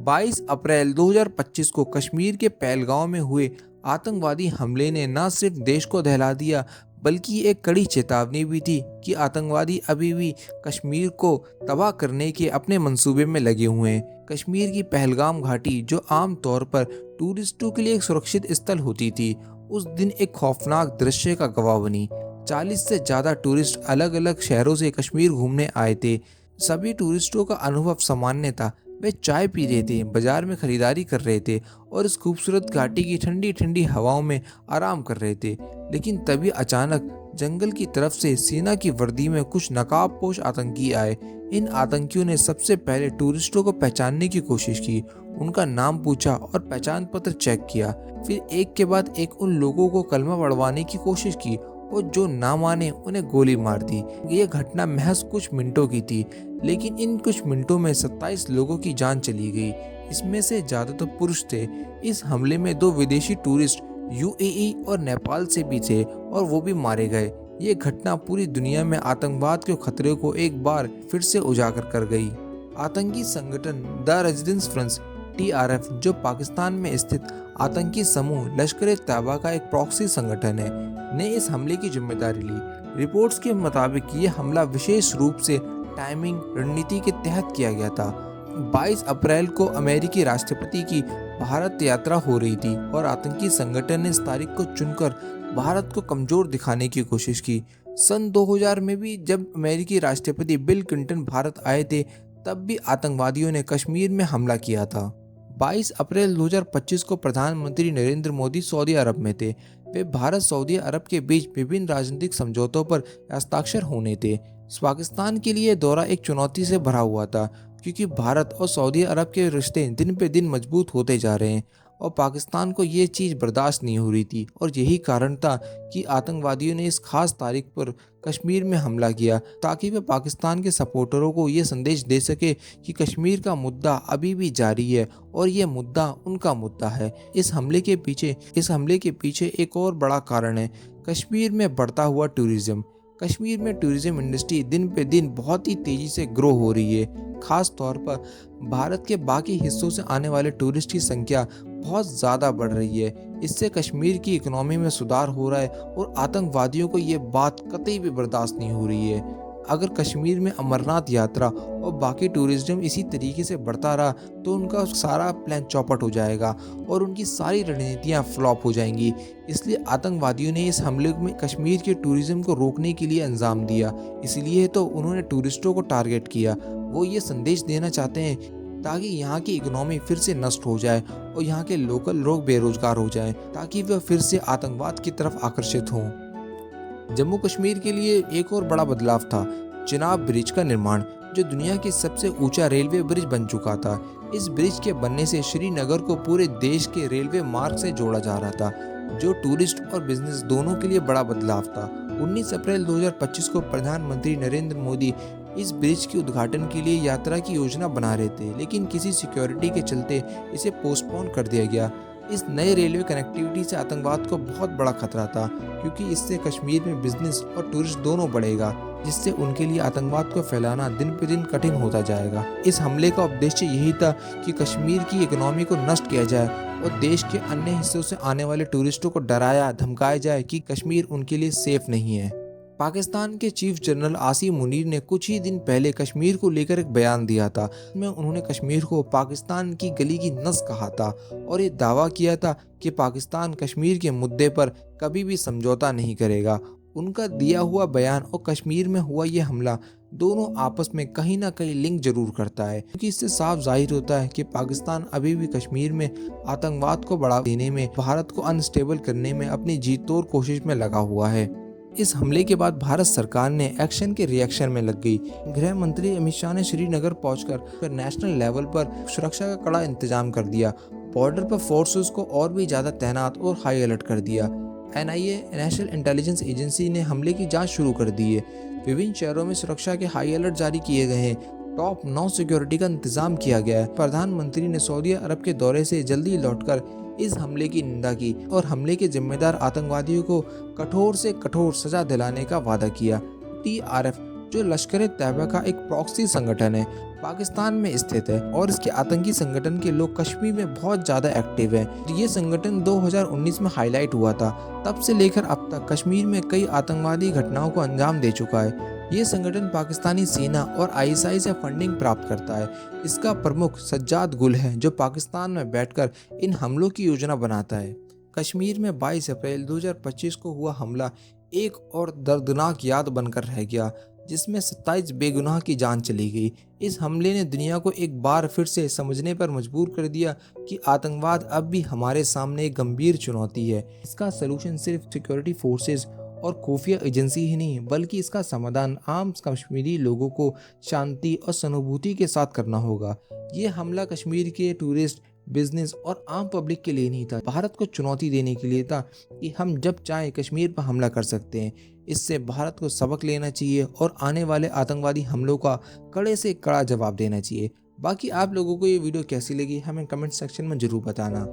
22 अप्रैल 2025 को कश्मीर के पहलगांव में हुए आतंकवादी हमले ने न सिर्फ देश को दहला दिया बल्कि एक कड़ी चेतावनी भी थी कि आतंकवादी अभी भी कश्मीर को तबाह करने के अपने मंसूबे में लगे हुए हैं। कश्मीर की पहलगाम घाटी, जो आम तौर पर टूरिस्टों के लिए एक सुरक्षित स्थल होती थी, उस दिन एक खौफनाक दृश्य का गवाह बनी। 40 से ज्यादा टूरिस्ट अलग अलग शहरों से कश्मीर घूमने आए थे। सभी टूरिस्टों का अनुभव सामान्य था। वे चाय पी रहे थे, बाजार में खरीदारी कर रहे थे और इस खूबसूरत घाटी की ठंडी ठंडी हवाओं में आराम कर रहे थे। लेकिन तभी अचानक जंगल की तरफ से सेना की वर्दी में कुछ नकाबपोश आतंकी आए। इन आतंकियों ने सबसे पहले टूरिस्टों को पहचानने की कोशिश की, उनका नाम पूछा और पहचान पत्र चेक किया। फिर एक के बाद एक उन लोगों को कलमा पढ़वाने की कोशिश की और जो ना माने उन्हें गोली मार दी। ये घटना महज कुछ मिनटों की थी, लेकिन इन कुछ मिनटों में 27 लोगों की जान चली गई। इसमें से ज्यादातर पुरुष थे। इस हमले में 2 विदेशी टूरिस्ट यूएई और नेपाल से भी थे और वो भी मारे गए। ये घटना पूरी दुनिया में आतंकवाद के खतरे को एक बार फिर से उजागर कर गई। आतंकी संगठन द रेजिडेंस फ्रंट TRF, जो पाकिस्तान में स्थित आतंकी समूह लश्कर-ए-तैयबा का एक प्रॉक्सी संगठन है, ने इस हमले की जिम्मेदारी ली। रिपोर्ट्स के मुताबिक ये हमला विशेष रूप से टाइमिंग रणनीति के तहत किया गया था। 22 अप्रैल को अमेरिकी राष्ट्रपति की भारत यात्रा हो रही थी और आतंकी संगठन ने इस तारीख को चुनकर भारत को कमजोर दिखाने की कोशिश की। सन 2000 में भी जब अमेरिकी राष्ट्रपति बिल क्लिंटन भारत आए थे, तब भी आतंकवादियों ने कश्मीर में हमला किया था। 22 अप्रैल 2025 को प्रधानमंत्री नरेंद्र मोदी सऊदी अरब में थे। वे भारत सऊदी अरब के बीच विभिन्न राजनीतिक समझौतों पर हस्ताक्षर होने थे। पाकिस्तान के लिए दौरा एक चुनौती से भरा हुआ था, क्योंकि भारत और सऊदी अरब के रिश्ते दिन पे दिन मजबूत होते जा रहे हैं और पाकिस्तान को ये चीज़ बर्दाश्त नहीं हो रही थी। और यही कारण था कि आतंकवादियों ने इस खास तारीख पर कश्मीर में हमला किया, ताकि वे पाकिस्तान के सपोर्टरों को ये संदेश दे सके कि कश्मीर का मुद्दा अभी भी जारी है और ये मुद्दा उनका मुद्दा है। इस हमले के पीछे एक और बड़ा कारण है, कश्मीर में बढ़ता हुआ टूरिज्म। कश्मीर में टूरिज्म इंडस्ट्री दिन पे दिन बहुत ही तेजी से ग्रो हो रही है। खास तौर पर भारत के बाकी हिस्सों से आने वाले टूरिस्ट की संख्या बहुत ज़्यादा बढ़ रही है। इससे कश्मीर की इकोनॉमी में सुधार हो रहा है और आतंकवादियों को ये बात कतई भी बर्दाश्त नहीं हो रही है। अगर कश्मीर में अमरनाथ यात्रा और बाकी टूरिज्म इसी तरीके से बढ़ता रहा तो उनका सारा प्लान चौपट हो जाएगा और उनकी सारी रणनीतियाँ फ्लॉप हो जाएंगी। इसलिए आतंकवादियों ने इस हमले में कश्मीर के टूरिज्म को रोकने के लिए अंजाम दिया। इसलिए तो उन्होंने टूरिस्टों को टारगेट किया। वो ये संदेश देना चाहते हैं ताकि यहाँ की इकोनॉमी फिर से नष्ट हो जाए और यहाँ के लोकल लोग बेरोजगार हो जाएं, ताकि वह फिर से आतंकवाद की तरफ आकर्षित हों। जम्मू कश्मीर के लिए एक और बड़ा बदलाव था चिनाब ब्रिज का निर्माण, जो दुनिया की सबसे ऊंचा रेलवे ब्रिज बन चुका था। इस ब्रिज के बनने से श्रीनगर को पूरे देश के रेलवे मार्ग से जोड़ा जा रहा था, जो टूरिस्ट और बिजनेस दोनों के लिए बड़ा बदलाव था। 19 अप्रैल 2025 को प्रधानमंत्री नरेंद्र मोदी इस ब्रिज के उद्घाटन के लिए यात्रा की योजना बना रहे थे, लेकिन किसी सिक्योरिटी के चलते इसे पोस्टपोन कर दिया गया। इस नए रेलवे कनेक्टिविटी से आतंकवाद को बहुत बड़ा खतरा था, क्योंकि इससे कश्मीर में बिजनेस और टूरिस्ट दोनों बढ़ेगा, जिससे उनके लिए आतंकवाद को फैलाना दिन पे दिन कठिन होता जाएगा। इस हमले का उद्देश्य यही था कि कश्मीर की इकोनॉमी को नष्ट किया जाए और देश के अन्य हिस्सों से आने वाले टूरिस्टों को डराया धमकाया जाए कि कश्मीर उनके लिए सेफ नहीं है। पाकिस्तान के चीफ जनरल आसिम मुनीर ने कुछ ही दिन पहले कश्मीर को लेकर एक बयान दिया था। इसमें उन्होंने कश्मीर को पाकिस्तान की गली की नस कहा था और ये दावा किया था कि पाकिस्तान कश्मीर के मुद्दे पर कभी भी समझौता नहीं करेगा। उनका दिया हुआ बयान और कश्मीर में हुआ ये हमला दोनों आपस में कहीं ना कहीं लिंक जरूर करता है, क्योंकि इससे साफ जाहिर होता है कि पाकिस्तान अभी भी कश्मीर में आतंकवाद को बढ़ावा देने में, भारत को अनस्टेबल करने में अपनी जी तोड़ कोशिश में लगा हुआ है। इस हमले के बाद भारत सरकार ने एक्शन के रिएक्शन में लग गई। गृह मंत्री अमित शाह ने श्रीनगर पहुंचकर नेशनल लेवल पर सुरक्षा का कड़ा इंतजाम कर दिया। बॉर्डर पर फोर्सेस को और भी ज्यादा तैनात और हाई अलर्ट कर दिया। NIA नेशनल इंटेलिजेंस एजेंसी ने हमले की जांच शुरू कर दी है। विभिन्न शहरों में सुरक्षा के हाई अलर्ट जारी किए गए हैं। टॉप 9 सिक्योरिटी का इंतजाम किया गया है। प्रधानमंत्री ने सऊदी अरब के दौरे से जल्दी लौटकर इस हमले की निंदा की और हमले के जिम्मेदार आतंकवादियों को कठोर से कठोर सजा दिलाने का वादा किया। TRF जो लश्कर तैयबा का एक प्रॉक्सी संगठन है, पाकिस्तान में स्थित है और इसके आतंकी संगठन के लोग कश्मीर में बहुत ज़्यादा एक्टिव हैं। ये संगठन 2019 में हाईलाइट हुआ था। तब से लेकर अब तक कश्मीर में कई आतंकवादी घटनाओं को अंजाम दे चुका है। ये संगठन पाकिस्तानी सेना और आईएसआई से फंडिंग प्राप्त करता है। इसका प्रमुख सज्जाद गुल है, जो पाकिस्तान में बैठकर इन हमलों की योजना बनाता है। कश्मीर में 22 अप्रैल 2025 को हुआ हमला एक और दर्दनाक याद बनकर रह गया, जिसमें 27 बेगुनाह की जान चली गई। इस हमले ने दुनिया को एक बार फिर से समझने पर मजबूर कर दिया कि आतंकवाद अब भी हमारे सामने एक गंभीर चुनौती है। इसका सलूशन सिर्फ सिक्योरिटी फोर्सेस और खुफिया एजेंसी ही नहीं, बल्कि इसका समाधान आम कश्मीरी लोगों को शांति और सहानुभूति के साथ करना होगा। ये हमला कश्मीर के टूरिस्ट, बिजनेस और आम पब्लिक के लिए नहीं था, भारत को चुनौती देने के लिए था कि हम जब चाहें कश्मीर पर हमला कर सकते हैं। इससे भारत को सबक लेना चाहिए और आने वाले आतंकवादी हमलों का कड़े से कड़ा जवाब देना चाहिए। बाकी आप लोगों को ये वीडियो कैसी लगी हमें कमेंट सेक्शन में ज़रूर बताना।